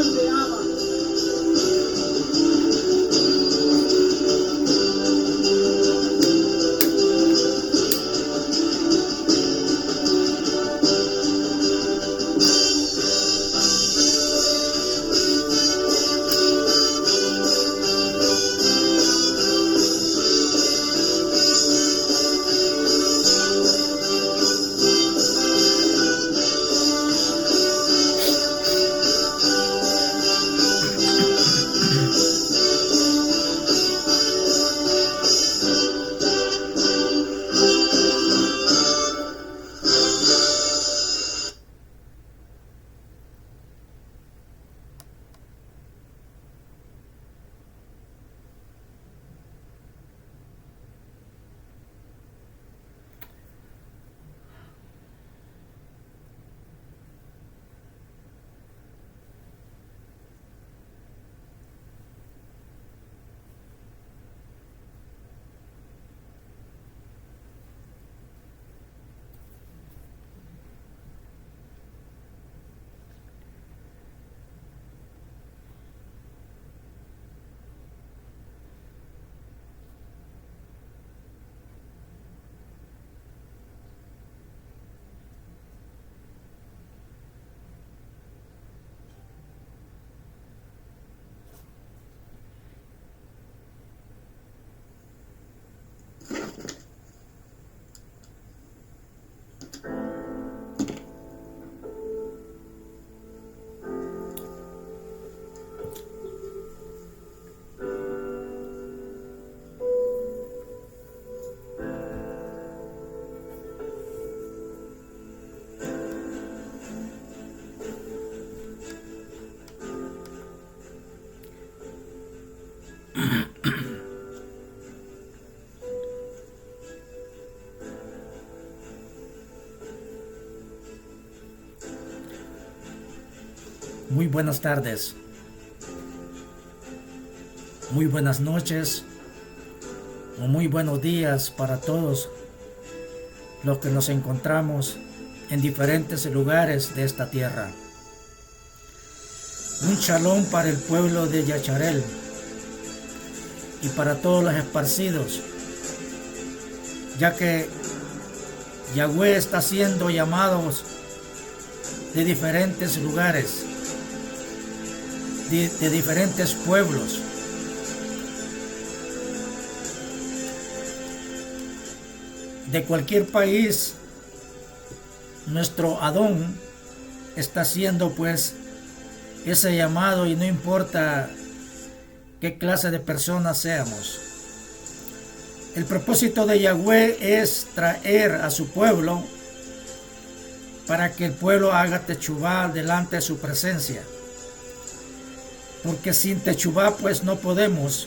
Padre Abba. Muy buenas tardes, muy buenas noches o muy buenos días para todos los que nos encontramos en diferentes lugares de esta tierra. Un shalom para el pueblo de Yacharel y para todos los esparcidos, ya que Yahweh está siendo llamados de diferentes lugares, de diferentes pueblos. De cualquier país, nuestro Adón está haciendo pues ese llamado, y no importa qué clase de personas seamos. El propósito de Yahweh es traer a su pueblo para que el pueblo haga techubá delante de su presencia. Porque sin techubá pues no podemos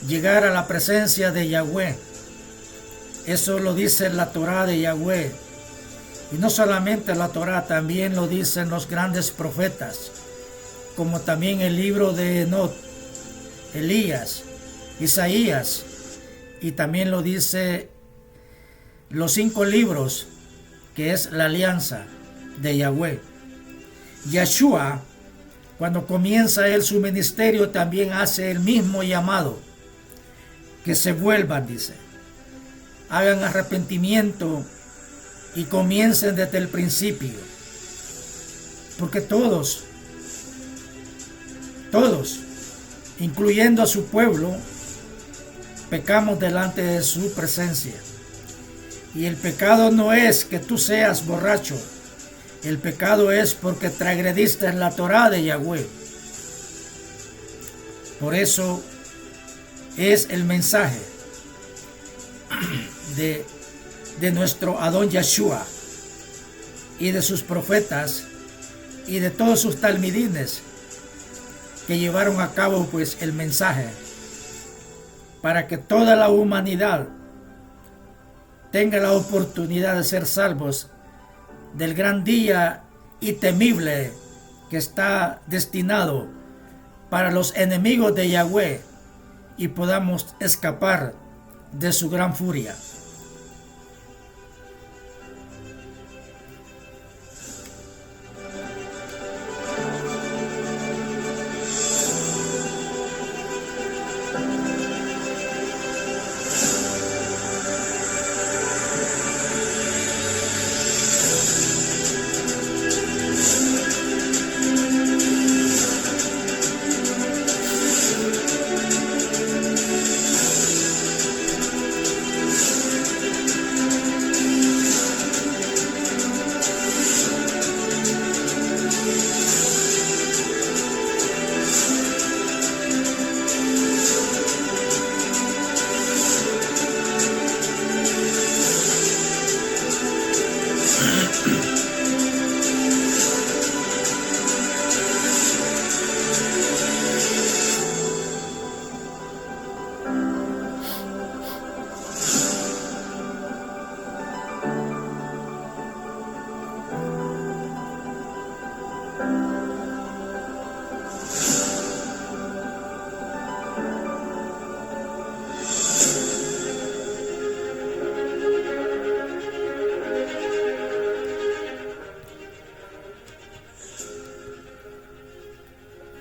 llegar a la presencia de Yahweh. Eso lo dice la Torá de Yahweh. Y no solamente la Torá, también lo dicen los grandes profetas, como también el libro de Enoch, Elías, Isaías, y también lo dice los 5 libros, que es la alianza de Yahweh. Yeshua, cuando comienza él su ministerio, también hace el mismo llamado, que se vuelvan, dice, hagan arrepentimiento y comiencen desde el principio, porque todos, incluyendo a su pueblo, pecamos delante de su presencia. Y el pecado no es que tú seas borracho, el pecado es porque transgrediste la Torá de Yahweh. Por eso es el mensaje de nuestro Adón Yeshua y de sus profetas y de todos sus talmidines que llevaron a cabo pues el mensaje para que toda la humanidad tenga la oportunidad de ser salvos del gran día y temible que está destinado para los enemigos de Yahweh, y podamos escapar de su gran furia.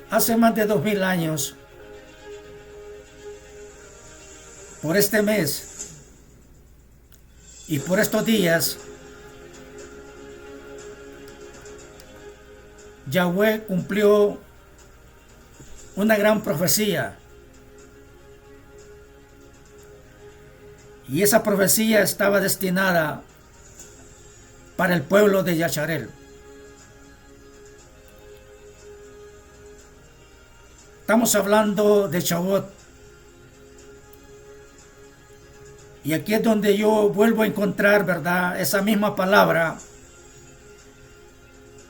Hace más de 2000 años, por este mes y por estos días, Yahweh cumplió una gran profecía. Y esa profecía estaba destinada para el pueblo de Yasharel. Estamos hablando de Shavuot. Y aquí es donde yo vuelvo a encontrar, ¿verdad?, esa misma palabra.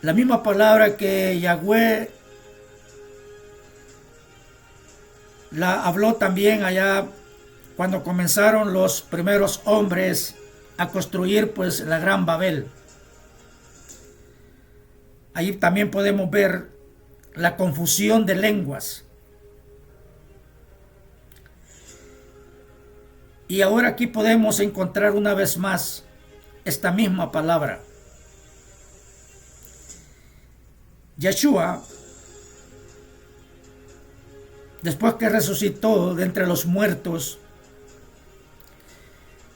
La misma palabra que Yahweh la habló también allá cuando comenzaron los primeros hombres a construir pues la Gran Babel. Ahí también podemos ver la confusión de lenguas. Y ahora aquí podemos encontrar una vez más esta misma palabra. Yeshua, después que resucitó de entre los muertos,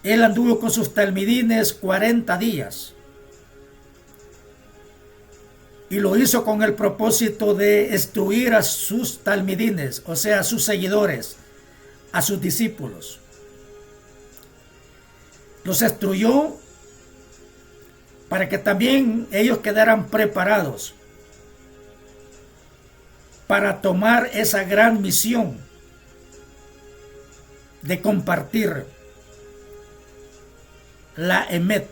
él anduvo con sus talmidines 40 días. Y lo hizo con el propósito de instruir a sus talmidines, o sea, a sus seguidores, a sus discípulos. Los instruyó para que también ellos quedaran preparados para tomar esa gran misión de compartir la emet,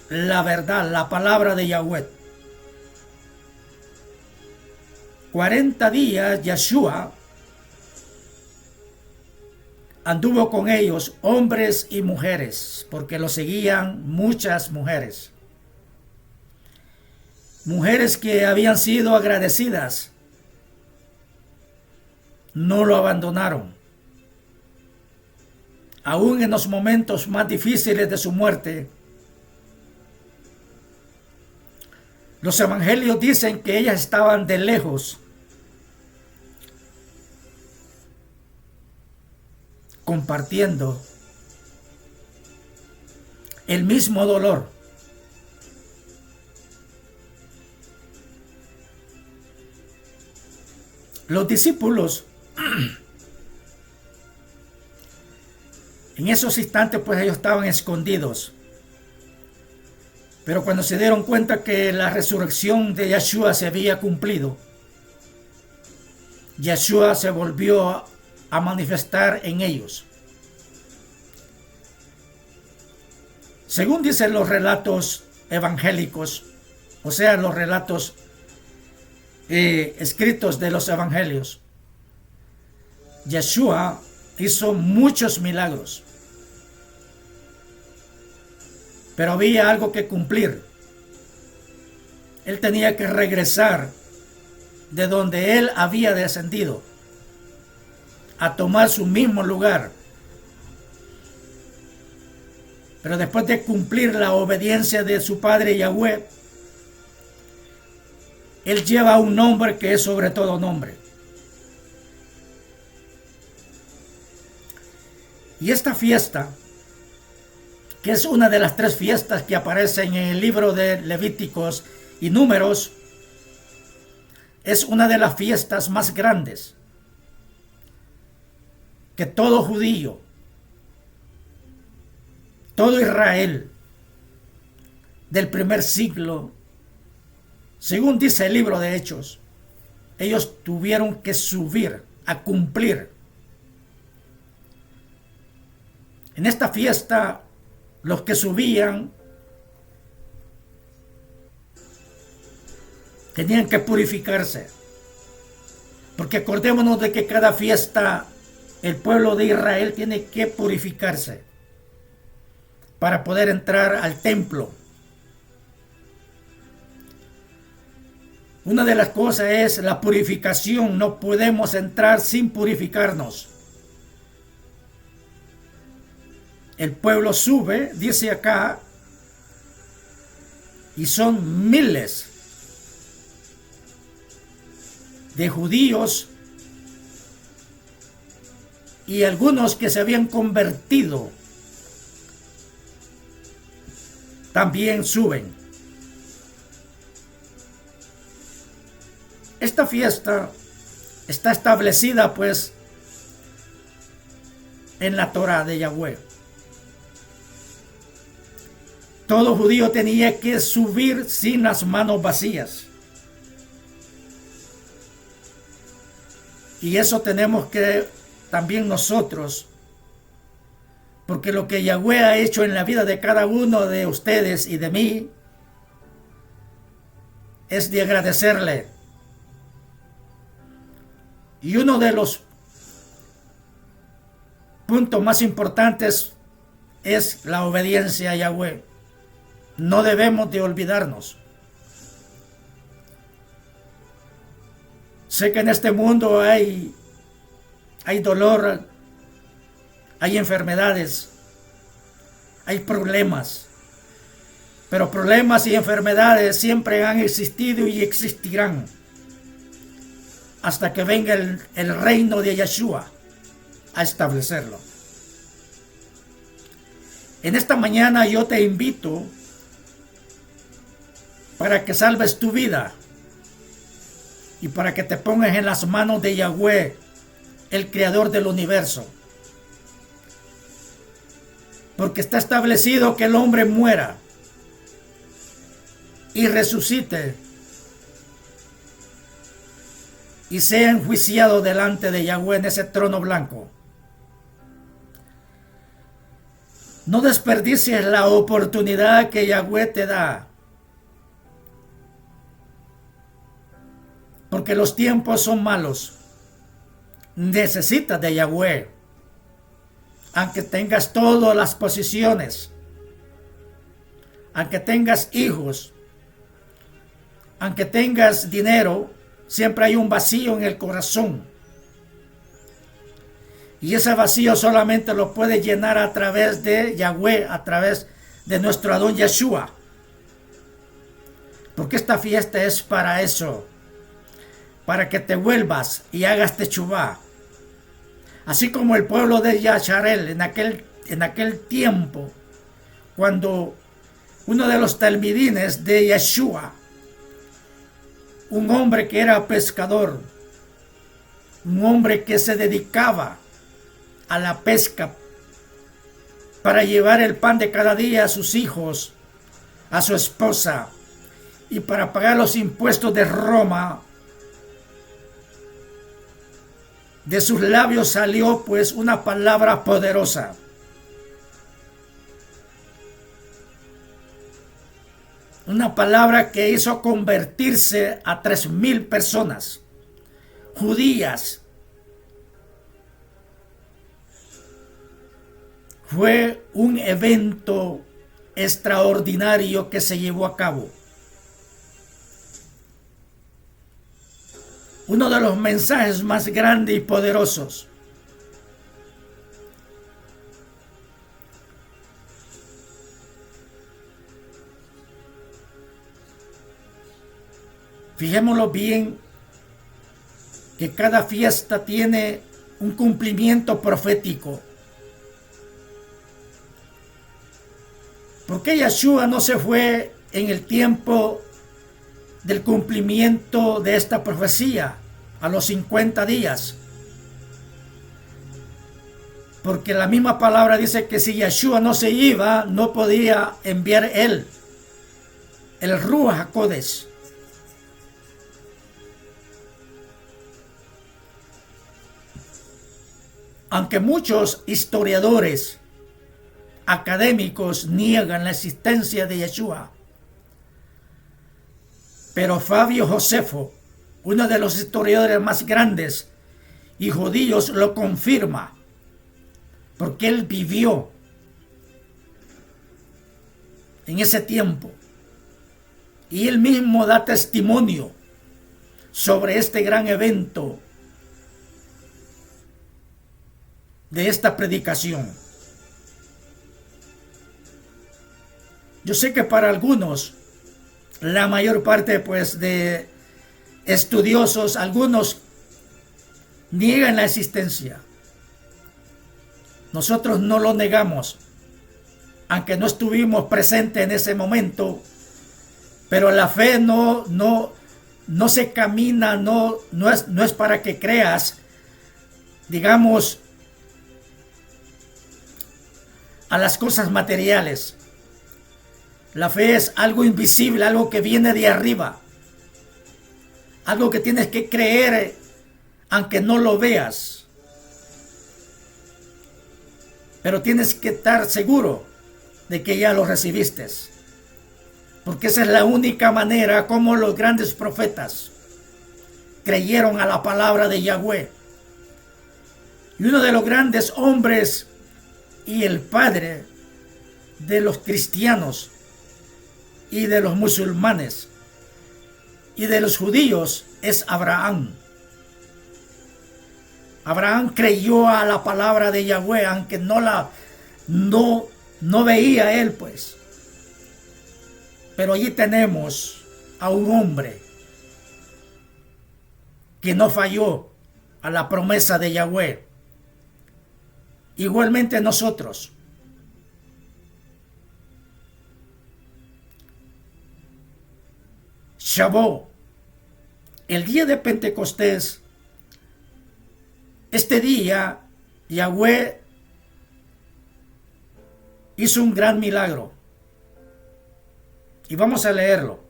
la verdad, la palabra de Yahweh. 40 días Yeshua anduvo con ellos, hombres y mujeres, porque lo seguían muchas mujeres. Mujeres que habían sido agradecidas, no lo abandonaron. Aún en los momentos más difíciles de su muerte, los evangelios dicen que ellas estaban de lejos, compartiendo el mismo dolor. Los discípulos en esos instantes pues ellos estaban escondidos, pero cuando se dieron cuenta que la resurrección de Yeshua se había cumplido, Yeshua se volvió a manifestar en ellos. Según dicen los relatos evangélicos, o sea, los relatos escritos de los evangelios, Yeshua hizo muchos milagros, pero había algo que cumplir. Él tenía que regresar de donde él había descendido a tomar su mismo lugar. Pero después de cumplir la obediencia de su padre Yahweh, él lleva un nombre que es sobre todo nombre. Y esta fiesta, que es una de las 3 fiestas que aparecen en el libro de Levíticos y Números, es una de las fiestas más grandes que todo judío, todo Israel del primer siglo, según dice el libro de Hechos, ellos tuvieron que subir a cumplir. En esta fiesta, los que subían tenían que purificarse, porque acordémonos de que cada fiesta el pueblo de Israel tiene que purificarse para poder entrar al templo. Una de las cosas es la purificación. No podemos entrar sin purificarnos. El pueblo sube, dice acá, y son miles. de judíos y algunos que se habían convertido también suben. Esta fiesta está establecida pues en la Torá de Yahweh. Todo judío tenía que subir sin las manos vacías. Y eso tenemos que también nosotros, porque lo que Yahweh ha hecho en la vida de cada uno de ustedes y de mí es de agradecerle. Y uno de los puntos más importantes es la obediencia a Yahweh. No debemos de olvidarnos. Sé que en este mundo hay dolor, hay enfermedades, hay problemas. Pero problemas y enfermedades siempre han existido y existirán hasta que venga el reino de Yeshua a establecerlo. En esta mañana yo te invito para que salves tu vida y para que te pongas en las manos de Yahweh, el creador del universo. Porque está establecido que el hombre muera y resucite y sea enjuiciado delante de Yahweh en ese trono blanco. No desperdicies la oportunidad que Yahweh te da, porque los tiempos son malos. Necesitas de Yahweh, aunque tengas todas las posiciones, aunque tengas hijos, aunque tengas dinero, siempre hay un vacío en el corazón. Y ese vacío solamente lo puede llenar a través de Yahweh, a través de nuestro Adón Yeshua. Porque esta fiesta es para eso, para que te vuelvas y hagas techubá. Así como el pueblo de Yasharel en aquel tiempo, cuando uno de los talmidines de Yeshua, un hombre que era pescador, un hombre que se dedicaba a la pesca para llevar el pan de cada día a sus hijos, a su esposa y para pagar los impuestos de Roma, de sus labios salió pues una palabra poderosa. Una palabra que hizo convertirse a 3,000 personas judías. Fue un evento extraordinario que se llevó a cabo. Uno de los mensajes más grandes y poderosos. Fijémoslo bien, que cada fiesta tiene un cumplimiento profético. ¿Por qué Yeshua no se fue en el tiempo del cumplimiento de esta profecía a los 50 días? Porque la misma palabra dice que si Yeshua no se iba, no podía enviar él el Ruach HaKodesh. Aunque muchos historiadores académicos niegan la existencia de Yeshua, pero Fabio Josefo, uno de los historiadores más grandes y judíos, lo confirma, porque él vivió en ese tiempo y él mismo da testimonio sobre este gran evento de esta predicación. Yo sé que para algunos, la mayor parte pues de estudiosos, algunos niegan la existencia. Nosotros no lo negamos, aunque no estuvimos presentes en ese momento, pero la fe no se camina, no es para que creas, digamos, a las cosas materiales. La fe es algo invisible, algo que viene de arriba, algo que tienes que creer aunque no lo veas. Pero tienes que estar seguro de que ya lo recibiste. Porque esa es la única manera como los grandes profetas creyeron a la palabra de Yahweh. Y uno de los grandes hombres y el padre de los cristianos y de los musulmanes y de los judíos es Abraham. Abraham creyó a la palabra de Yahweh, aunque no veía él, pues. Pero allí tenemos a un hombre que no falló a la promesa de Yahweh. Igualmente nosotros. Shavuot, el día de Pentecostés, este día Yahweh hizo un gran milagro. Y vamos a leerlo.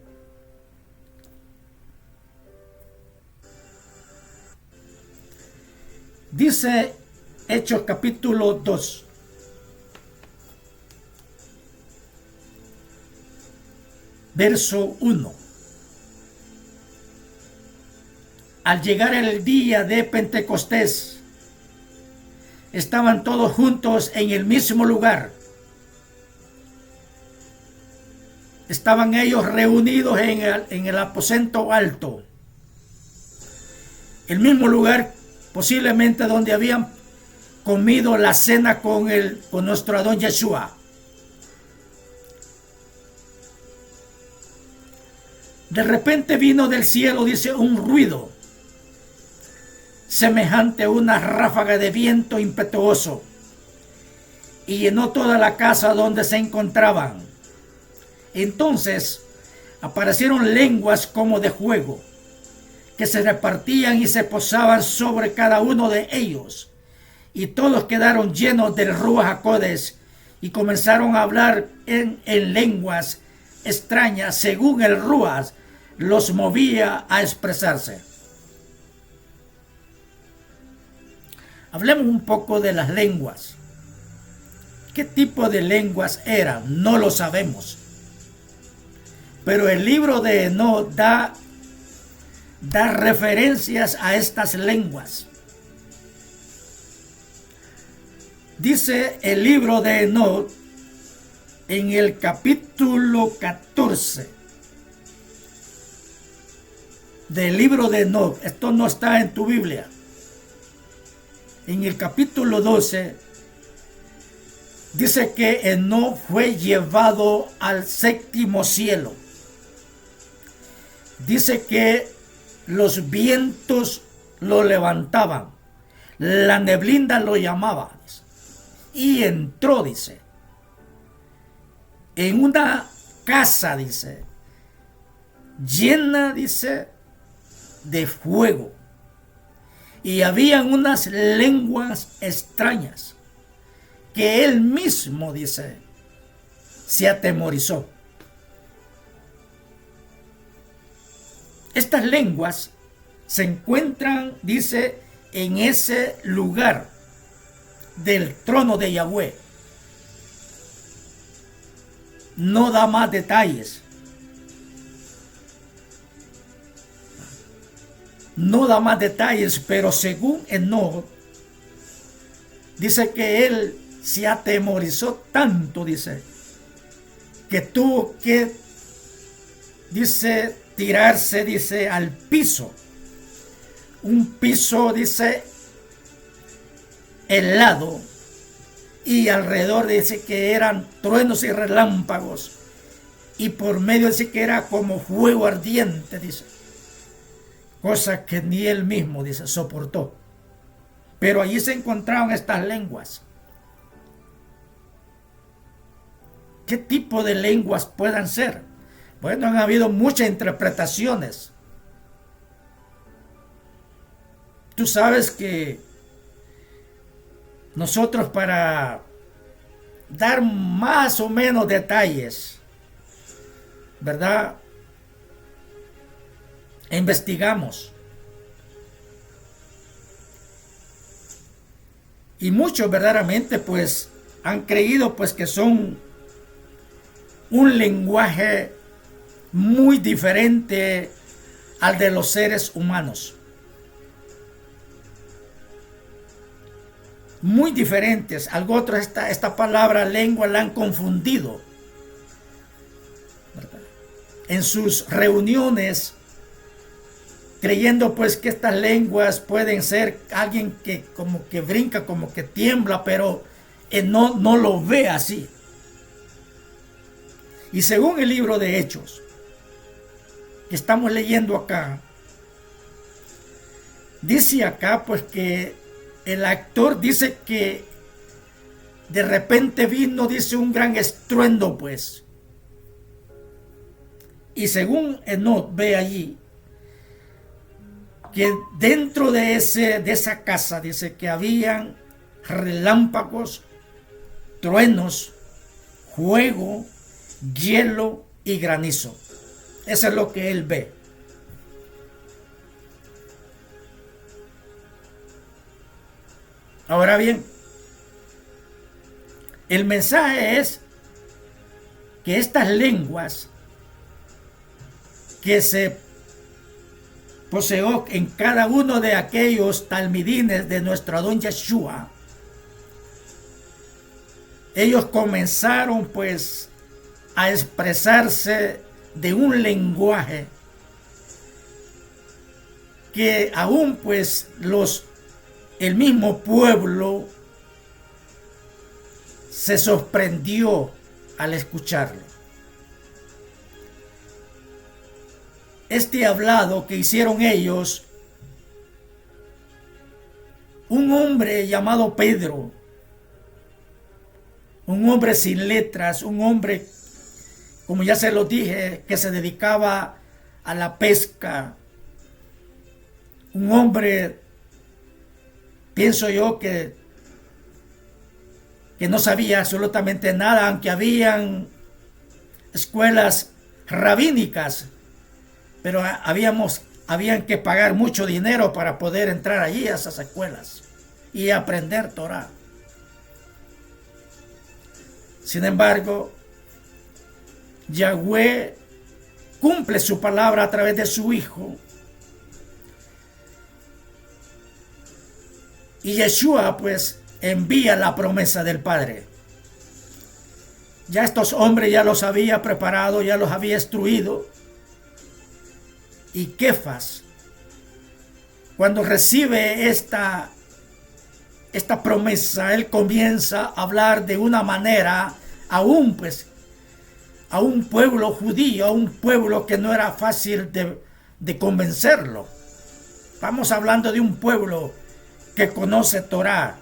Dice Hechos capítulo 2. Verso 1. Al llegar el día de Pentecostés, estaban todos juntos en el mismo lugar. Estaban ellos reunidos en el aposento alto. El mismo lugar posiblemente donde habían comido la cena con nuestro Adón Yeshua. De repente vino del cielo, dice, un ruido semejante a una ráfaga de viento impetuoso, y llenó toda la casa donde se encontraban. Entonces aparecieron lenguas como de fuego, que se repartían y se posaban sobre cada uno de ellos, y todos quedaron llenos del Ruach HaKodesh, y comenzaron a hablar en lenguas extrañas, según el Ruach los movía a expresarse. Hablemos un poco de las lenguas. ¿Qué tipo de lenguas eran? No lo sabemos. Pero el libro de Enoc da referencias a estas lenguas. Dice el libro de Enoc en el capítulo 14 del libro de Enoc. Esto no está en tu Biblia. En el capítulo 12 dice que Enoc fue llevado al séptimo cielo. Dice que los vientos lo levantaban, la neblina lo llamaba, y entró, dice, en una casa, dice, llena, dice, de fuego. Y habían unas lenguas extrañas que él mismo, dice, se atemorizó. Estas lenguas se encuentran, dice, en ese lugar del trono de Yahweh. No da más detalles. No da más detalles, pero según Enoc, dice que él se atemorizó tanto, dice, que tuvo que, dice, tirarse, dice, al piso. Un piso, dice, helado, y alrededor dice que eran truenos y relámpagos, y por medio dice que era como fuego ardiente, dice, cosa que ni él mismo, dice, soportó. Pero allí se encontraron estas lenguas. ¿Qué tipo de lenguas puedan ser? Bueno, han habido muchas interpretaciones. Tú sabes que nosotros, para dar más o menos detalles, ¿verdad?, investigamos. Y muchos verdaderamente pues han creído pues que son un lenguaje muy diferente al de los seres humanos. Muy diferentes. Algo otro, esta palabra lengua la han confundido, ¿verdad?, en sus reuniones, creyendo pues que estas lenguas pueden ser alguien que como que brinca, como que tiembla, pero no lo ve así. Y según el libro de Hechos que estamos leyendo acá, dice acá pues que el actor dice que de repente vino, dice, un gran estruendo pues. Y según Enoch ve allí que dentro de esa casa, dice que habían relámpagos, truenos, fuego, hielo y granizo. Eso es lo que él ve. Ahora bien, el mensaje es que estas lenguas que se poseó en cada uno de aquellos talmidines de nuestro Adón Yeshua, ellos comenzaron pues a expresarse de un lenguaje que aún pues el mismo pueblo se sorprendió al escucharlo. Este hablado que hicieron ellos, un hombre llamado Pedro, un hombre sin letras, un hombre, como ya se lo dije, que se dedicaba a la pesca, un hombre, pienso yo, que no sabía absolutamente nada, aunque habían escuelas rabínicas, pero habían que pagar mucho dinero para poder entrar allí a esas escuelas y aprender Torah. Sin embargo, Yahweh cumple su palabra a través de su Hijo. Y Yeshua pues envía la promesa del Padre. Ya estos hombres ya los había preparado, ya los había instruido. Y Kefas, cuando recibe esta promesa, él comienza a hablar de una manera aún pues a un pueblo judío, a un pueblo que no era fácil de convencerlo. Estamos hablando de un pueblo que conoce Torah.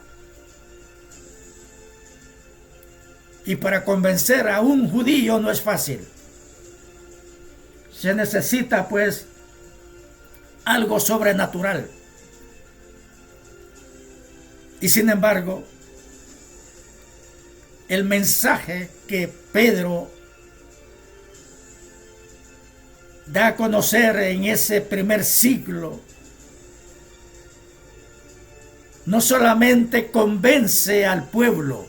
Y para convencer a un judío no es fácil. Se necesita pues algo sobrenatural. Y sin embargo, el mensaje que Pedro da a conocer en ese primer siglo no solamente convence al pueblo,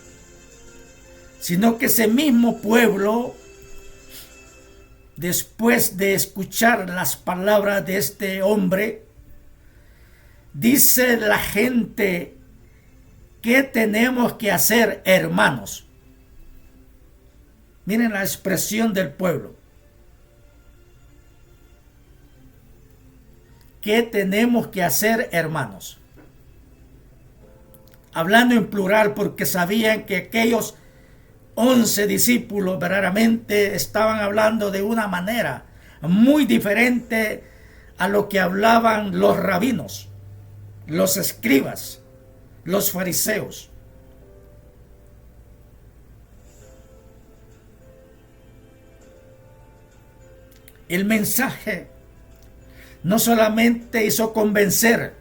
sino que ese mismo pueblo, después de escuchar las palabras de este hombre, dice la gente: ¿qué tenemos que hacer, hermanos? Miren la expresión del pueblo. ¿Qué tenemos que hacer, hermanos? Hablando en plural, porque sabían que aquellos 11 discípulos verdaderamente estaban hablando de una manera muy diferente a lo que hablaban los rabinos, los escribas, los fariseos. El mensaje no solamente hizo convencer,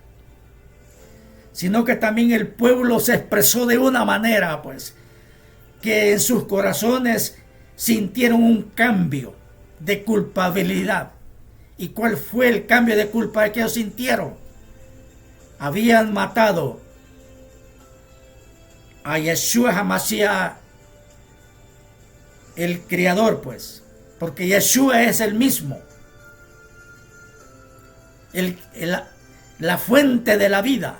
sino que también el pueblo se expresó de una manera, pues, que en sus corazones sintieron un cambio de culpabilidad. ¿Y cuál fue el cambio de culpa que ellos sintieron? Habían matado a Yeshua HaMashiach, el Creador, pues, porque Yeshua es el mismo, la fuente de la vida.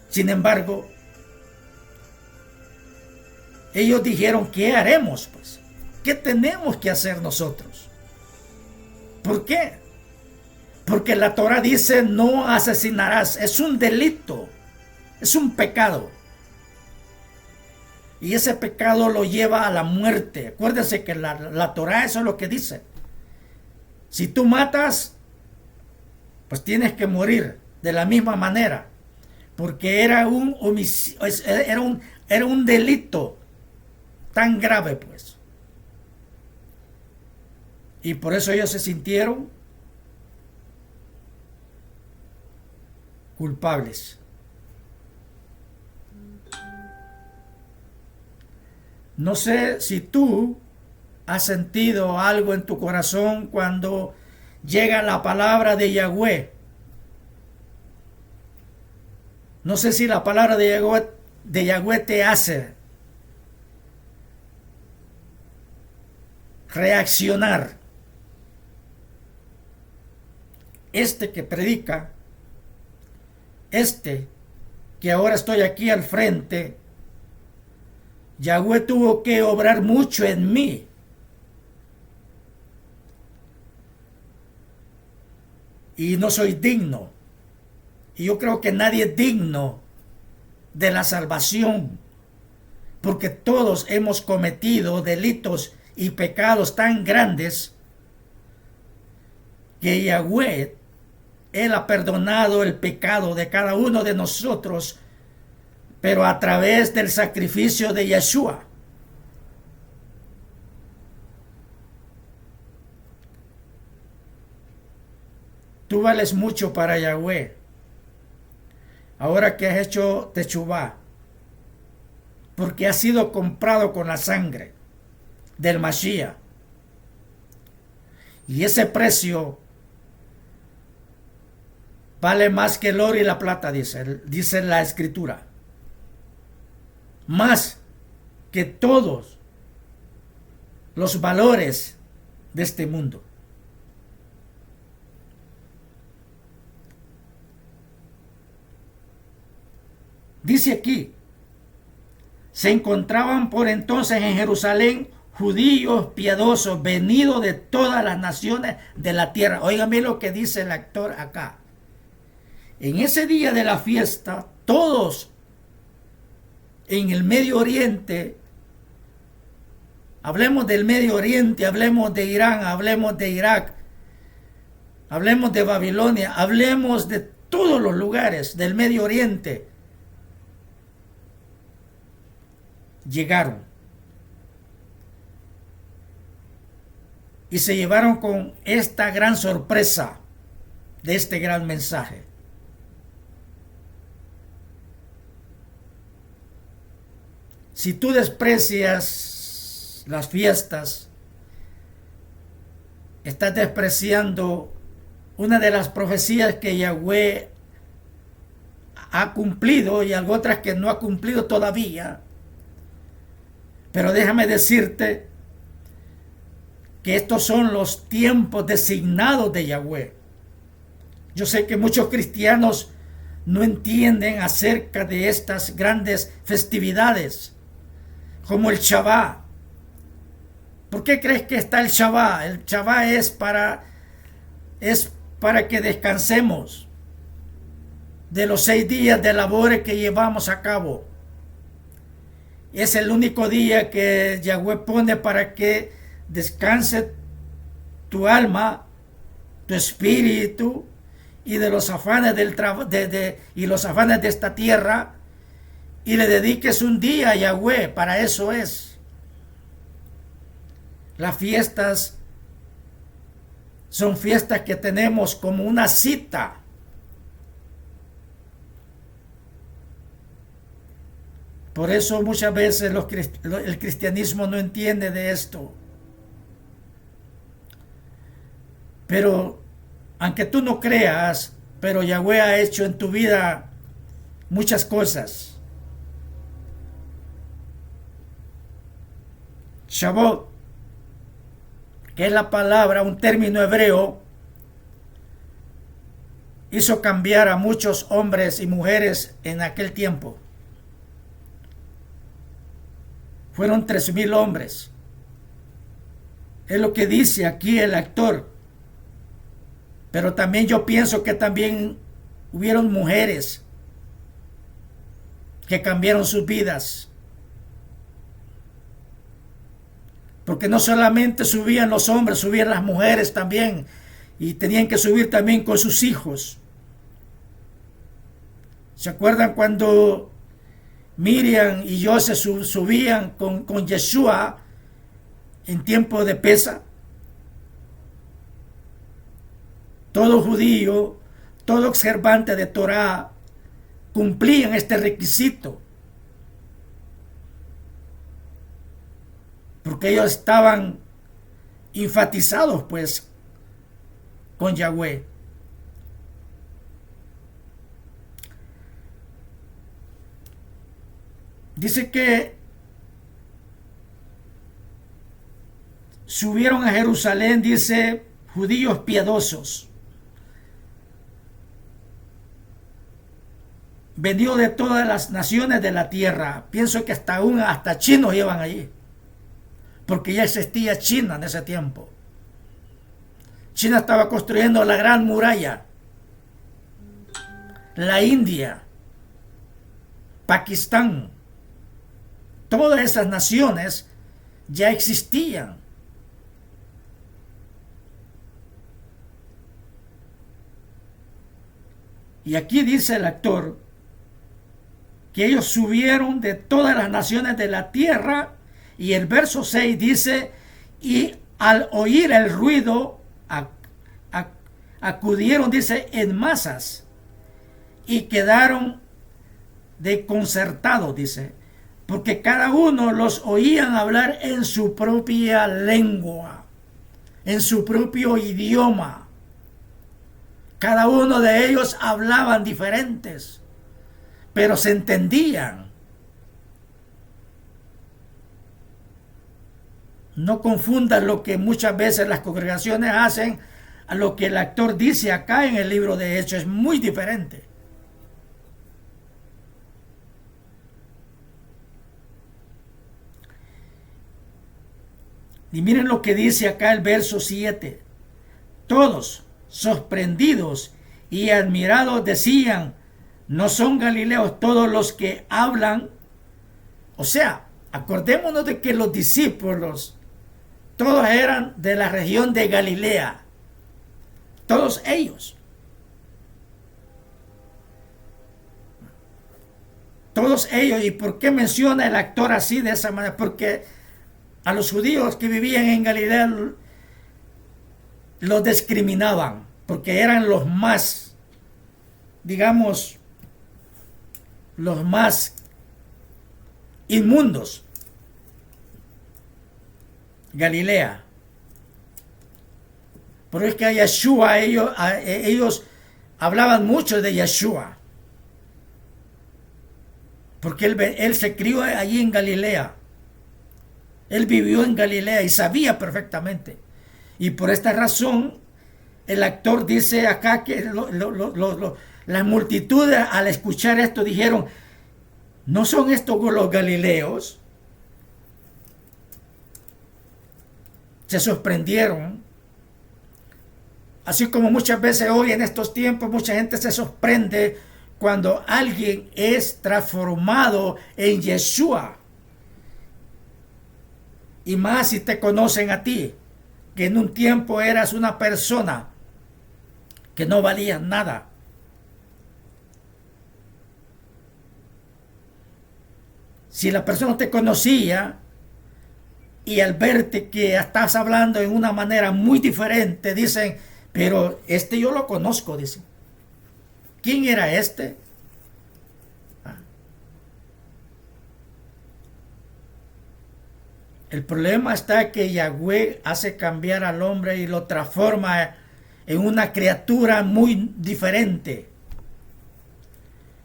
Sin embargo, ellos dijeron, ¿qué haremos, pues? ¿Qué tenemos que hacer nosotros? ¿Por qué? Porque la Torah dice, no asesinarás. Es un delito, es un pecado. Y ese pecado lo lleva a la muerte. Acuérdense que la Torah eso es lo que dice. Si tú matas, pues tienes que morir de la misma manera. Porque era un homicidio, era un delito tan grave, pues. Y por eso ellos se sintieron culpables. No sé si tú has sentido algo en tu corazón cuando llega la palabra de Yahweh. No sé si la palabra de Yahweh te hace reaccionar. Este que predica, este que ahora estoy aquí al frente, Yahweh tuvo que obrar mucho en mí. Y no soy digno. Y yo creo que nadie es digno de la salvación, porque todos hemos cometido delitos y pecados tan grandes que Yahweh, Él ha perdonado el pecado de cada uno de nosotros, pero a través del sacrificio de Yeshua. Tú vales mucho para Yahweh. Ahora que has hecho Teshuvá, porque has sido comprado con la sangre del Mashiach. Y ese precio vale más que el oro y la plata, dice la Escritura. Más que todos los valores de este mundo. Dice aquí, se encontraban por entonces en Jerusalén judíos piadosos venidos de todas las naciones de la tierra. Oigan bien lo que dice el actor acá. En ese día de la fiesta, todos en el Medio Oriente, hablemos del Medio Oriente, hablemos de Irán, hablemos de Irak, hablemos de Babilonia, hablemos de todos los lugares del Medio Oriente, llegaron y se llevaron con esta gran sorpresa de este gran mensaje. Si tú desprecias las fiestas, estás despreciando una de las profecías que Yahweh ha cumplido y algo otras que no ha cumplido todavía. Pero déjame decirte que estos son los tiempos designados de Yahweh. Yo sé que muchos cristianos no entienden acerca de estas grandes festividades, como el Shabbat. ¿Por qué crees que está el Shabbat? El Shabbat es para que descansemos de los 6 días de labores que llevamos a cabo. Es el único día que Yahweh pone para que descanse tu alma tu espíritu y de los afanes del y los afanes de esta tierra, y le dediques un día a Yahweh. Para eso es. Las fiestas son fiestas que tenemos como una cita. Por eso muchas veces el cristianismo no entiende de esto. Pero aunque tú no creas, pero Yahweh ha hecho en tu vida muchas cosas. Shavuot, que es la palabra, un término hebreo, hizo cambiar a muchos hombres y mujeres en aquel tiempo. Fueron 3,000 hombres. Es lo que dice aquí el actor. Pero también yo pienso que también hubieron mujeres que cambiaron sus vidas. Porque no solamente subían los hombres, subían las mujeres también. Y tenían que subir también con sus hijos. ¿Se acuerdan cuando Miriam y José subían con Yeshua en tiempo de Pesa? Todo judío, todo observante de Torah cumplían este requisito. Porque ellos estaban enfatizados pues con Yahweh. Dice que subieron a Jerusalén, dice, judíos piadosos, venidos de todas las naciones de la tierra. Pienso que hasta chinos iban allí, porque ya existía China en ese tiempo. China estaba construyendo la Gran Muralla. La India, Pakistán, todas esas naciones ya existían. Y aquí dice el actor que ellos subieron de todas las naciones de la tierra, y el verso 6 dice, y al oír el ruido acudieron, dice, en masas, y quedaron desconcertados, dice, porque cada uno los oían hablar en su propia lengua, en su propio idioma. Cada uno de ellos hablaban diferentes, pero se entendían. No confundan lo que muchas veces las congregaciones hacen a lo que el actor dice acá en el libro de Hechos. Es muy diferente. Y miren lo que dice acá el verso 7. Todos, sorprendidos y admirados, decían, ¿no son galileos todos los que hablan? O sea, acordémonos de que los discípulos todos eran de la región de Galilea. Todos ellos. Todos ellos. ¿Y por qué menciona el actor así, de esa manera? Porque a los judíos que vivían en Galilea los discriminaban, porque eran los más, digamos, los más inmundos. Galilea. Pero es que a Yeshua, ellos hablaban mucho de Yeshua, porque él se crió allí en Galilea. Él vivió en Galilea y sabía perfectamente. Y por esta razón, el actor dice acá que las multitudes al escuchar esto dijeron, ¿no son estos los galileos? Se sorprendieron. Así como muchas veces hoy en estos tiempos mucha gente se sorprende cuando alguien es transformado en Yeshua. Y más si te conocen a ti, que en un tiempo eras una persona que no valían nada. Si la persona te conocía y al verte que estás hablando en una manera muy diferente, dicen, pero este yo lo conozco, dicen. ¿Quién era este? El problema está que Yahweh hace cambiar al hombre y lo transforma en una criatura muy diferente.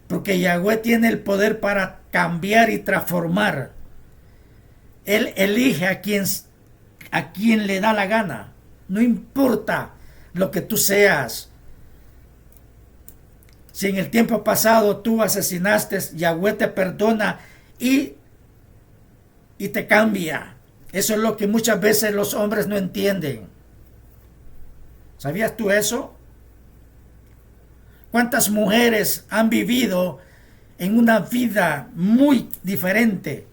Porque Yahweh tiene el poder para cambiar y transformar. Él elige a quien le da la gana. No importa lo que tú seas. Si en el tiempo pasado tú asesinaste, Yahweh te perdona y te cambia. Eso es lo que muchas veces los hombres no entienden. ¿Sabías tú eso? ¿Cuántas mujeres han vivido en una vida muy diferente?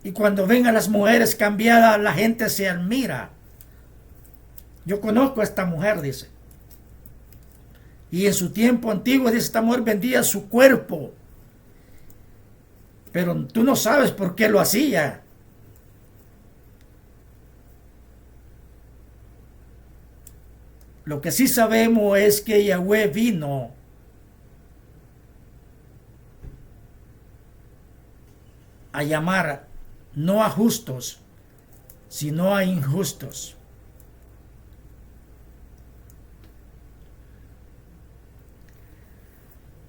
Y cuando ven a las mujeres cambiadas, la gente se admira. Yo conozco a esta mujer, dice. Y en su tiempo antiguo, dice, esta mujer vendía su cuerpo. Pero tú no sabes por qué lo hacía. Lo que sí sabemos es que Yahweh vino a llamar no a justos, sino a injustos.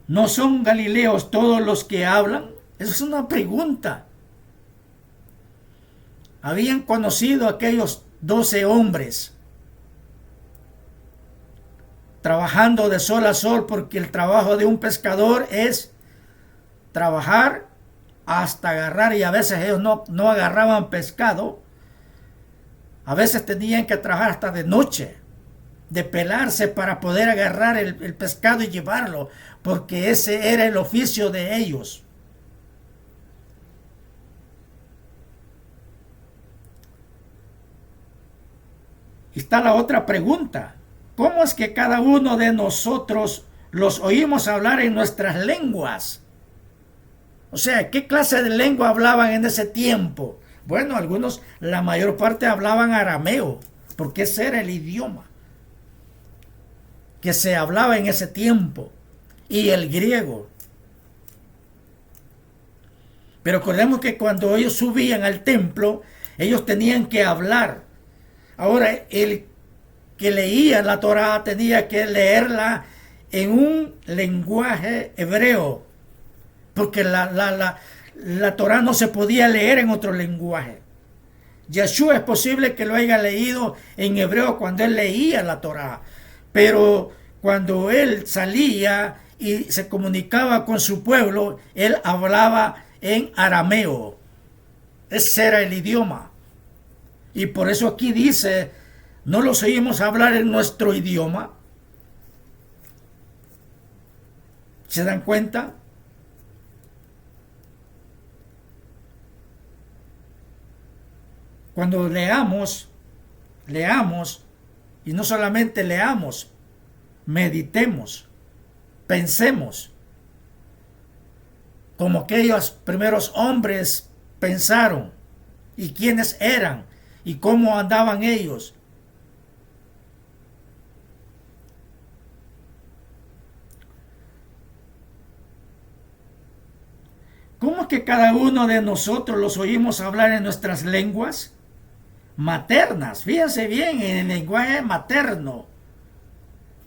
¿No son galileos todos los que hablan? Esa es una pregunta. Habían conocido a aquellos 12 hombres trabajando de sol a sol, porque el trabajo de un pescador es trabajar hasta agarrar, y a veces ellos no agarraban pescado. A veces tenían que trabajar hasta de noche, de pelarse para poder agarrar el pescado y llevarlo, porque ese era el oficio de ellos. Y está la otra pregunta. ¿Cómo es que cada uno de nosotros los oímos hablar en nuestras lenguas? O sea, ¿qué clase de lengua hablaban en ese tiempo? Bueno, algunos, la mayor parte hablaban arameo, porque ese era el idioma que se hablaba en ese tiempo, y el griego. Pero recordemos que cuando ellos subían al templo, ellos tenían que hablar. Ahora, el que leía la Torá tenía que leerla en un lenguaje hebreo, porque la Torá no se podía leer en otro lenguaje. Yeshua es posible que lo haya leído en hebreo cuando él leía la Torá, pero cuando él salía y se comunicaba con su pueblo, él hablaba en arameo. Ese era el idioma. Y por eso aquí dice, ¿no los oímos hablar en nuestro idioma? ¿Se dan cuenta? Cuando leamos, y no solamente leamos, meditemos, pensemos, como aquellos primeros hombres pensaron, y quiénes eran, y cómo andaban ellos. ¿Cómo es que cada uno de nosotros los oímos hablar en nuestras lenguas maternas? Fíjense bien, en el lenguaje materno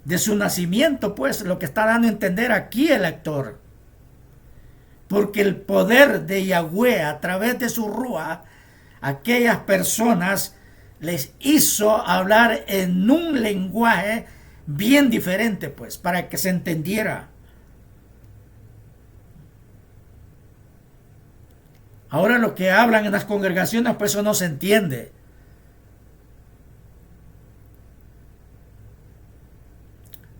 de su nacimiento, pues, lo que está dando a entender aquí el lector. Porque el poder de Yahweh a través de su Rúa, aquellas personas les hizo hablar en un lenguaje bien diferente, pues, para que se entendiera. Ahora lo que hablan en las congregaciones, pues eso no se entiende.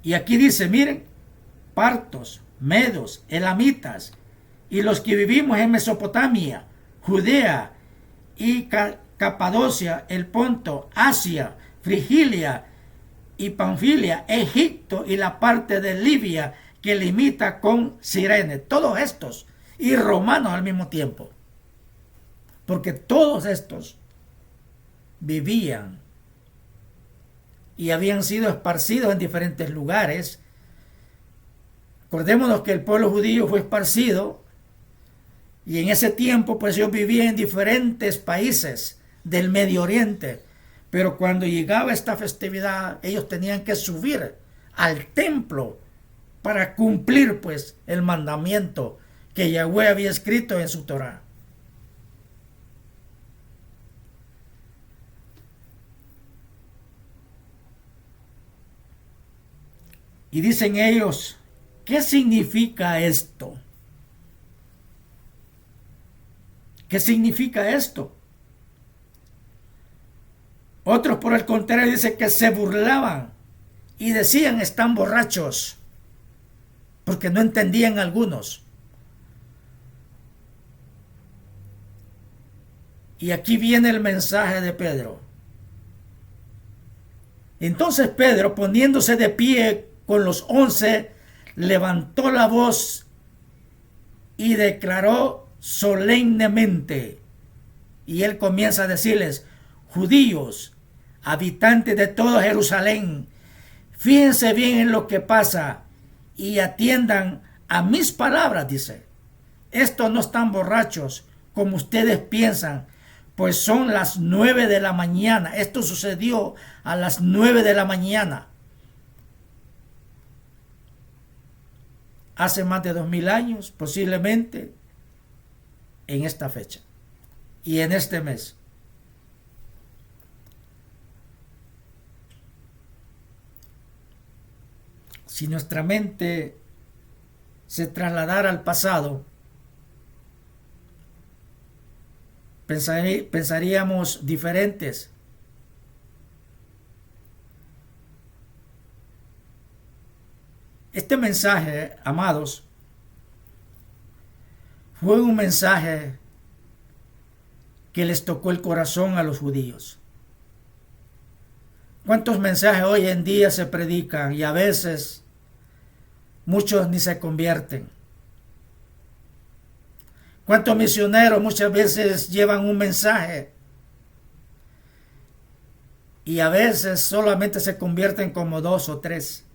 Y aquí dice, miren, partos, medos, elamitas, y los que vivimos en Mesopotamia, Judea y Capadocia, el Ponto, Asia, Frigilia y Panfilia, Egipto y la parte de Libia que limita con Cirene, todos estos, y romanos al mismo tiempo, porque todos estos vivían y habían sido esparcidos en diferentes lugares. Acordémonos que el pueblo judío fue esparcido y en ese tiempo pues ellos vivían en diferentes países del Medio Oriente, pero cuando llegaba esta festividad ellos tenían que subir al templo para cumplir pues el mandamiento que Yahweh había escrito en su Torá. Y dicen ellos, ¿qué significa esto? ¿Qué significa esto? Otros, por el contrario, dicen que se burlaban y decían, están borrachos, porque no entendían algunos. Y aquí viene el mensaje de Pedro. Entonces Pedro, poniéndose de pie con los 11, levantó la voz y declaró solemnemente. Y él comienza a decirles, judíos, habitantes de todo Jerusalén, fíjense bien en lo que pasa y atiendan a mis palabras, dice. Estos no están borrachos como ustedes piensan, pues son las 9 de la mañana. Esto sucedió a las 9 de la mañana. Hace más de 2000 años, posiblemente en esta fecha y en este mes. Si nuestra mente se trasladara al pasado, pensaríamos diferentes. Este mensaje, amados, fue un mensaje que les tocó el corazón a los judíos. ¿Cuántos mensajes hoy en día se predican y a veces muchos ni se convierten? ¿Cuántos misioneros muchas veces llevan un mensaje y a veces solamente se convierten como 2 o 3?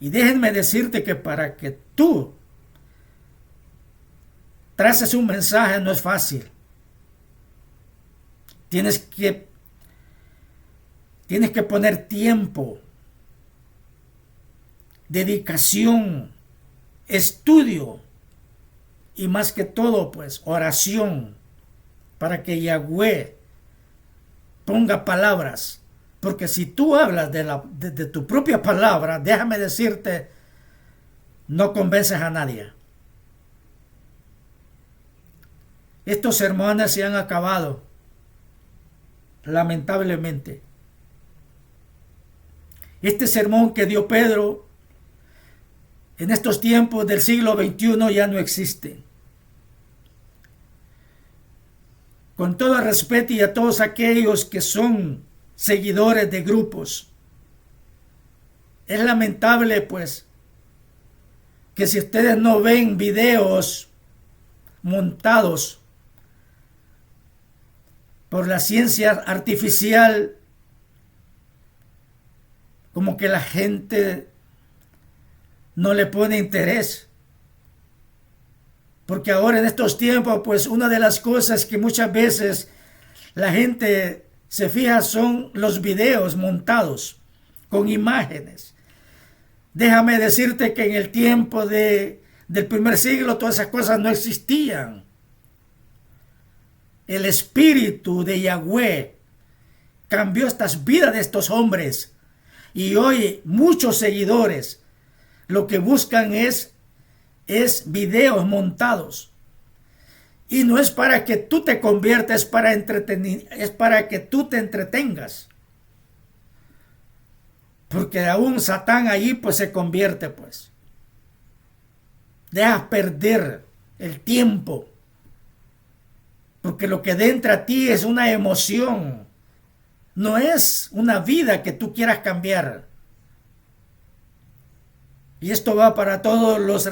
Y déjenme decirte que para que tú traces un mensaje no es fácil. Tienes que poner tiempo, dedicación, estudio y más que todo pues oración para que Yahweh ponga palabras. Porque si tú hablas de tu propia palabra, déjame decirte, no convences a nadie. Estos sermones se han acabado, lamentablemente. Este sermón que dio Pedro en estos tiempos del siglo XXI ya no existe. Con todo respeto y a todos aquellos que son seguidores de grupos, es lamentable pues que si ustedes no ven videos montados por la ciencia artificial, como que la gente no le pone interés. Porque ahora en estos tiempos, pues una de las cosas que muchas veces la gente se fija son los videos montados con imágenes. Déjame decirte que en el tiempo del primer siglo todas esas cosas no existían. El espíritu de Yahweh cambió estas vidas de estos hombres. Y hoy muchos seguidores lo que buscan es videos montados. Y no es para que tú te conviertas, es para que tú te entretengas. Porque aún Satán allí pues se convierte pues. Dejas perder el tiempo. Porque lo que entra a ti es una emoción. no es una vida que tú quieras cambiar. Y esto va para todos los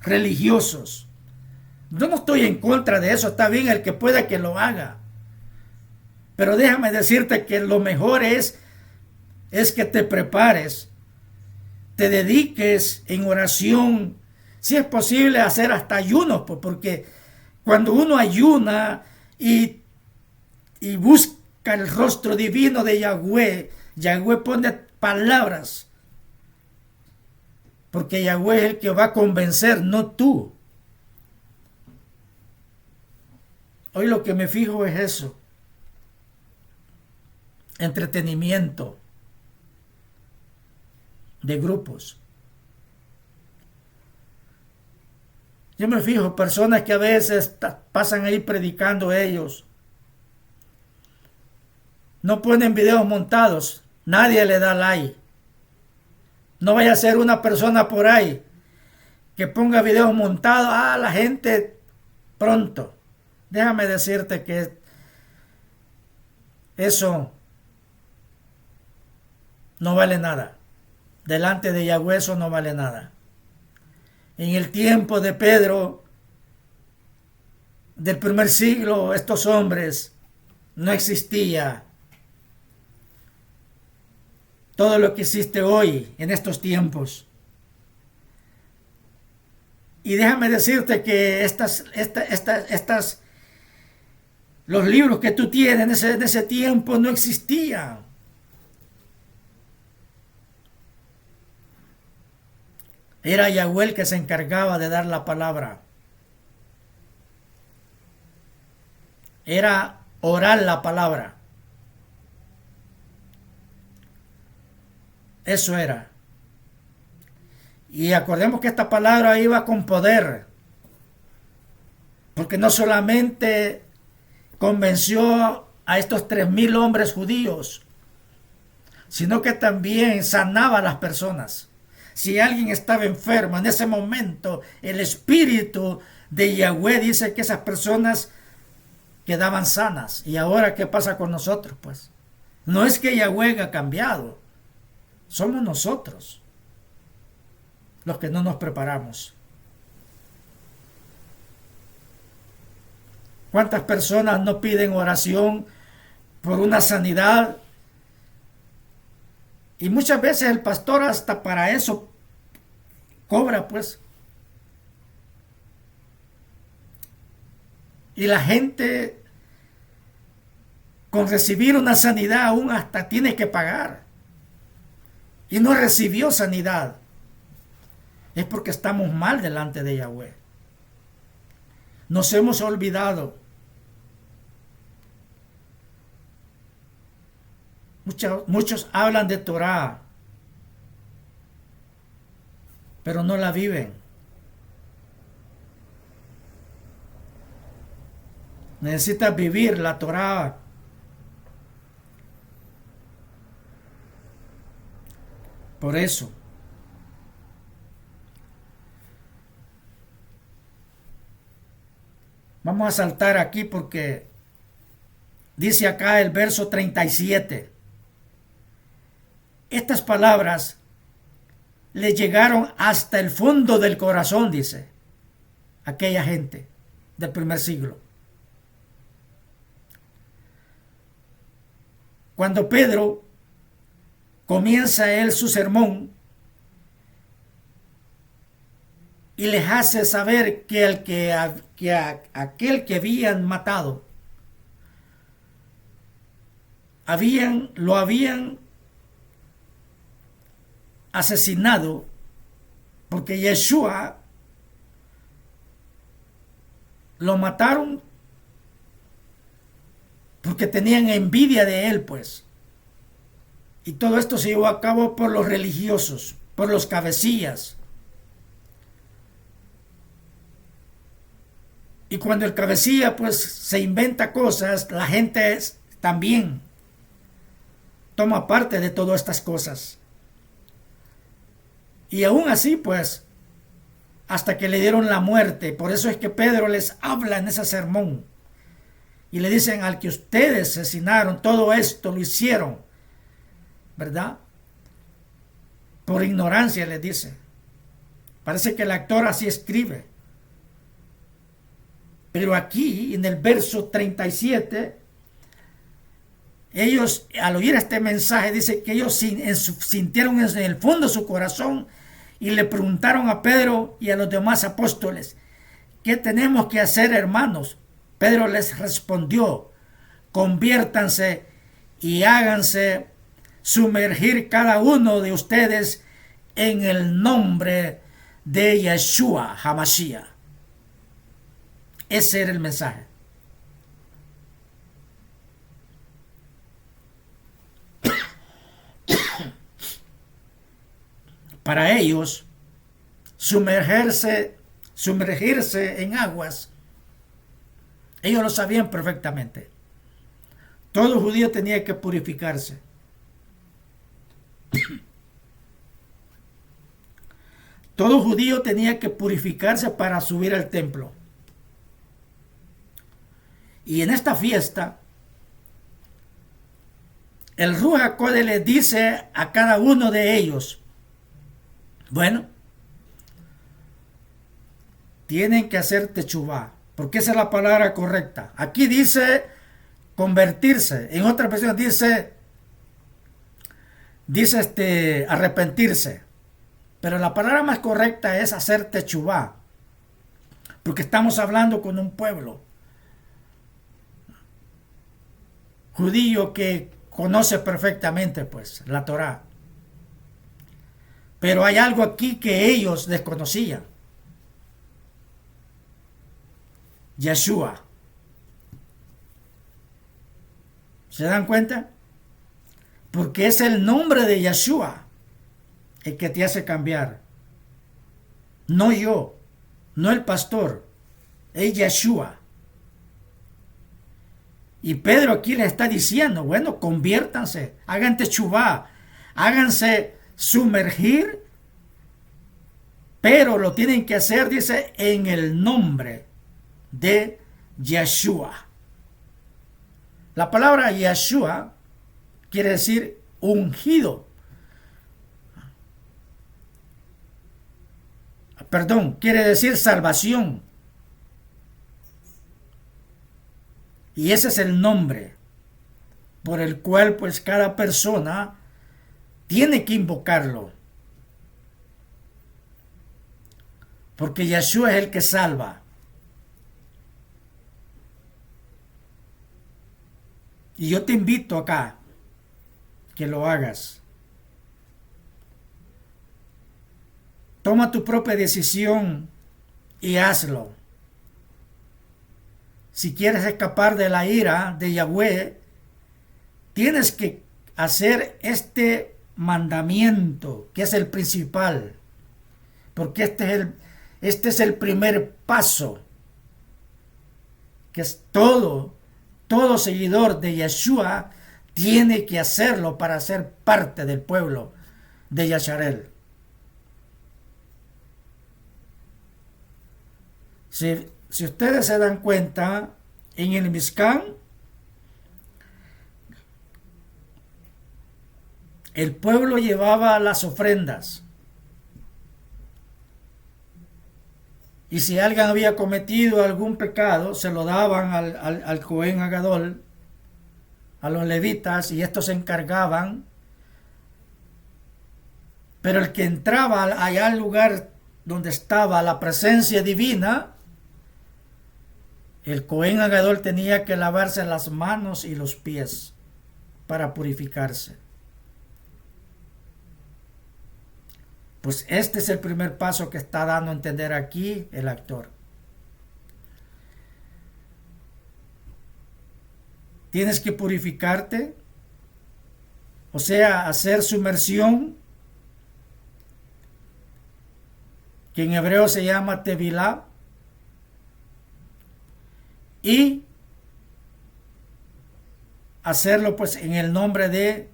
religiosos. Yo no estoy en contra de eso, está bien el que pueda que lo haga. Pero déjame decirte que lo mejor es que te prepares, te dediques en oración, si es posible hacer hasta ayunos, pues, porque cuando uno ayuna y busca el rostro divino de Yahweh, Yahweh pone palabras, porque Yahweh es el que va a convencer, no tú. Hoy lo que me fijo es eso. Entretenimiento de grupos. Yo me fijo, personas que a veces pasan ahí predicando ellos. No ponen videos montados, nadie le da like. No vaya a ser una persona por ahí que ponga videos montados, la gente pronto. Déjame decirte que eso no vale nada. Delante de Yahweh eso no vale nada. En el tiempo de Pedro, del primer siglo, estos hombres no existía todo lo que existe hoy en estos tiempos. Y déjame decirte que los libros que tú tienes en ese tiempo no existían. Era Yahweh el que se encargaba de dar la palabra. Era orar la palabra. Eso era. Y acordemos que esta palabra iba con poder. Porque no solamente convenció a estos 3,000 hombres judíos, sino que también sanaba a las personas. Si alguien estaba enfermo en ese momento, el espíritu de Yahweh dice que esas personas quedaban sanas. ¿Y ahora qué pasa con nosotros? Pues no es que Yahweh ha cambiado, somos nosotros los que no nos preparamos. ¿Cuántas personas no piden oración por una sanidad? Y muchas veces el pastor hasta para eso cobra, pues. Y la gente con recibir una sanidad aún hasta tiene que pagar. Y no recibió sanidad. Es porque estamos mal delante de Yahweh. Nos hemos olvidado. Muchos hablan de Torah, pero no la viven. Necesitas vivir la Torah. Por eso, vamos a saltar aquí porque dice acá el verso 37. Estas palabras le llegaron hasta el fondo del corazón, dice aquella gente del primer siglo. Cuando Pedro comienza él su sermón y les hace saber que aquel que habían matado lo habían asesinado porque Yeshua lo mataron porque tenían envidia de él, pues. Y todo esto se llevó a cabo por los religiosos, por los cabecillas. Y cuando el cabecilla pues se inventa cosas, la gente también toma parte de todas estas cosas. Y aún así, pues, hasta que le dieron la muerte. Por eso es que Pedro les habla en ese sermón. Y le dicen: al que ustedes asesinaron, todo esto lo hicieron, ¿verdad? Por ignorancia, les dice. Parece que el actor así escribe. Pero aquí, en el verso 37, ellos, al oír este mensaje, dice que ellos sintieron en el fondo de su corazón y le preguntaron a Pedro y a los demás apóstoles: ¿qué tenemos que hacer, hermanos? Pedro les respondió: conviértanse y háganse sumergir cada uno de ustedes en el nombre de Yeshua HaMashiach. Ese era el mensaje. Para ellos, sumergirse en aguas, ellos lo sabían perfectamente. Todo judío tenía que purificarse. Todo judío tenía que purificarse para subir al templo. Y en esta fiesta, el Ruach HaKodesh le dice a cada uno de ellos: bueno, tienen que hacer techuvá, porque esa es la palabra correcta. Aquí dice convertirse, en otra versión dice arrepentirse, pero la palabra más correcta es hacer techuvá, porque estamos hablando con un pueblo judío que conoce perfectamente pues la Torá. Pero hay algo aquí que ellos desconocían: Yeshua. ¿Se dan cuenta? Porque es el nombre de Yeshua el que te hace cambiar. No yo, no el pastor, es Yeshua. Y Pedro aquí le está diciendo: bueno, conviértanse, hagan techuvá, háganse sumergir, pero lo tienen que hacer, dice, en el nombre de Yeshua. La palabra Yeshua quiere decir ungido. Perdón, quiere decir salvación. Y ese es el nombre por el cual pues cada persona tiene que invocarlo. Porque Yeshua es el que salva. Y yo te invito acá que lo hagas. Toma tu propia decisión y hazlo. Si quieres escapar de la ira de Yahweh, tienes que hacer este mandamiento, que es el principal, porque este es el primer paso, que es todo seguidor de Yeshua tiene que hacerlo para ser parte del pueblo de Yasharel. Si ustedes se dan cuenta, en el Mishkan, el pueblo llevaba las ofrendas. Y si alguien había cometido algún pecado, se lo daban al Cohen Agadol, a los levitas, y estos se encargaban. Pero el que entraba allá al lugar donde estaba la presencia divina, el Cohen Agadol tenía que lavarse las manos y los pies para purificarse. Pues este es el primer paso que está dando a entender aquí el actor. Tienes que purificarte, o sea, hacer sumersión, que en hebreo se llama tevilá, y hacerlo pues en el nombre de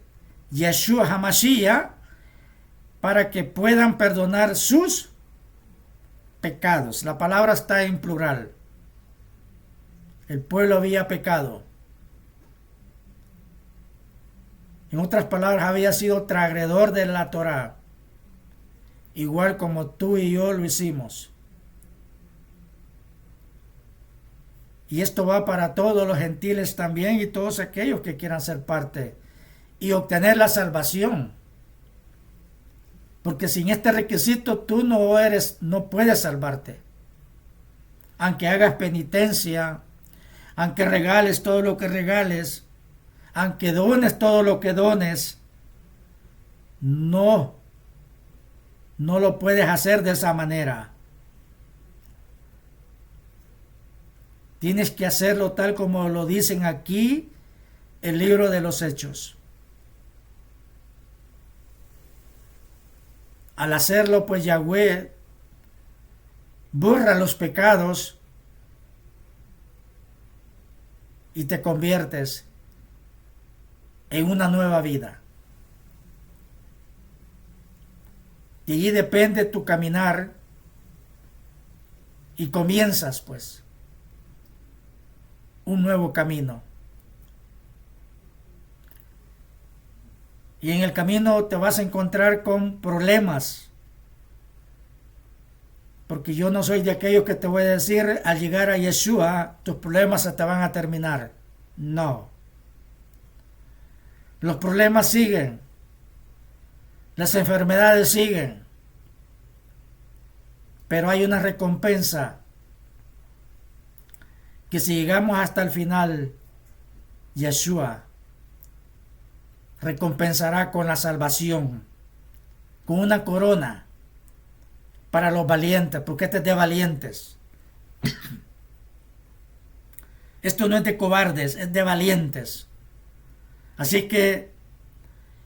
Yeshua HaMashiach, para que puedan perdonar sus pecados. La palabra está en plural. El pueblo había pecado. En otras palabras, había sido traidor de la Torá, igual como tú y yo lo hicimos. Y esto va para todos los gentiles también y todos aquellos que quieran ser parte y obtener la salvación. Porque sin este requisito tú no puedes salvarte. Aunque hagas penitencia, aunque regales todo lo que regales, aunque dones todo lo que dones, no lo puedes hacer de esa manera. Tienes que hacerlo tal como lo dicen aquí el libro de los Hechos. Al hacerlo, pues Yahweh borra los pecados y te conviertes en una nueva vida. Y allí depende tu caminar y comienzas pues un nuevo camino. Y en el camino te vas a encontrar con problemas. Porque yo no soy de aquellos que te voy a decir, al llegar a Yeshua, tus problemas se te van a terminar. No. Los problemas siguen. Las enfermedades siguen. Pero hay una recompensa. Que si llegamos hasta el final, Yeshua recompensará con la salvación, con una corona para los valientes, porque este es de valientes. Esto no es de cobardes, es de valientes. Así que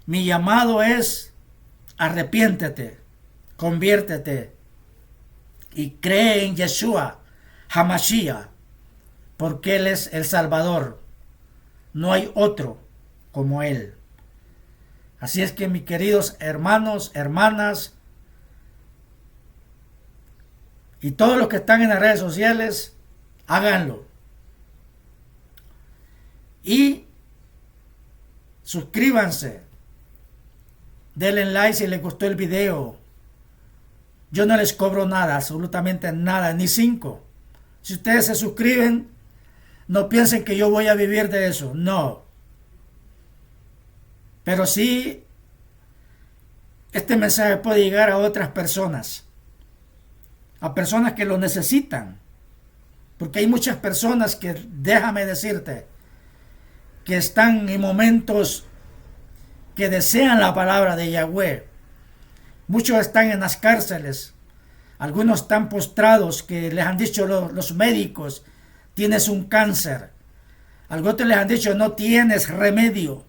mi llamado es: arrepiéntete, conviértete y cree en Yeshua HaMashiach, porque Él es el Salvador. No hay otro como Él. Así es que, mis queridos hermanos, hermanas, y todos los que están en las redes sociales, háganlo. Y suscríbanse. Denle like si les gustó el video. Yo no les cobro nada, absolutamente nada, ni 5. Si ustedes se suscriben, no piensen que yo voy a vivir de eso. No. Pero sí, este mensaje puede llegar a otras personas. A personas que lo necesitan. Porque hay muchas personas que, déjame decirte, que están en momentos que desean la palabra de Yahweh. Muchos están en las cárceles. Algunos están postrados, que les han dicho los médicos, tienes un cáncer. Algunos les han dicho, no tienes remedio.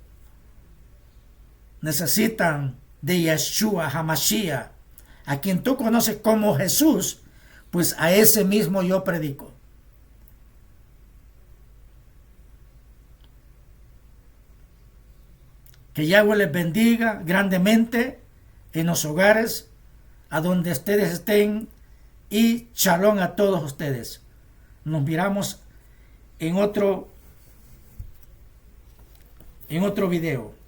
Necesitan de Yeshua HaMashiach, a quien tú conoces como Jesús, pues a ese mismo yo predico. Que Yahweh les bendiga grandemente en los hogares, a donde ustedes estén, y shalom a todos ustedes. Nos miramos en otro video.